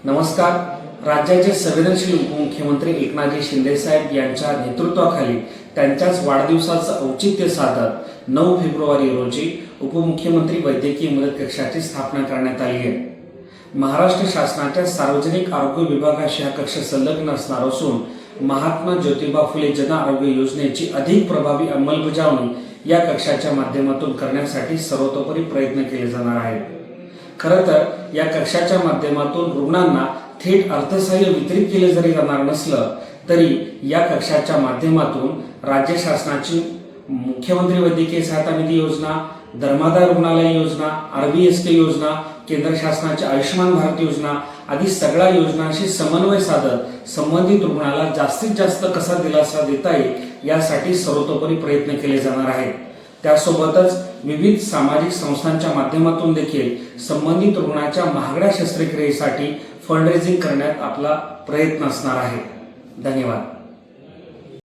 नमस्कार. राज्याचे संवेदनशील उपमुख्यमंत्री एकनाथजी शिंदे साहेब यांच्या नेतृत्वाखाली त्यांच्याच वाढदिवसाचं औचित्य साधत 9 फेब्रुवारी रोजी उपमुख्यमंत्री वैद्यकीय मदत कक्षाची स्थापना करण्यात आली आहे. महाराष्ट्र शासनाच्या सार्वजनिक आरोग्य विभागाशी हा कक्ष संलग्न असणार असून महात्मा ज्योतिबा फुले जन आरोग्य योजनेची अधिक प्रभावी अंमलबजावणी या कक्षाच्या माध्यमातून करण्यासाठी सर्वतोपरी प्रयत्न केले जाणार आहेत. खरं तर या कक्षाच्या माध्यमातून रुग्णांना थेट अर्थसहाय्य वितरित केले जरी जाणार नसलं तरी या कक्षाच्या माध्यमातून राज्य शासनाची मुख्यमंत्री वैद्यकीय सहायता निधी योजना, धर्मादाय रुग्णालय योजना, RBSK योजना, केंद्र शासनाची आयुष्यमान भारत योजना आदी सगळ्या योजनांशी समन्वय साधत संबंधित रुग्णाला जास्तीत जास्त कसा दिलासा देता येईल यासाठी सर्वतोपरी प्रयत्न केले जाणार आहेत. त्यासोबतच विविध सामाजिक संस्थांच्या माध्यमातून देखील संबंधित रुग्णाच्या महागड्या शस्त्रक्रियेसाठी फंड रेझिंग करण्यात आपला प्रयत्न असणार आहे. धन्यवाद.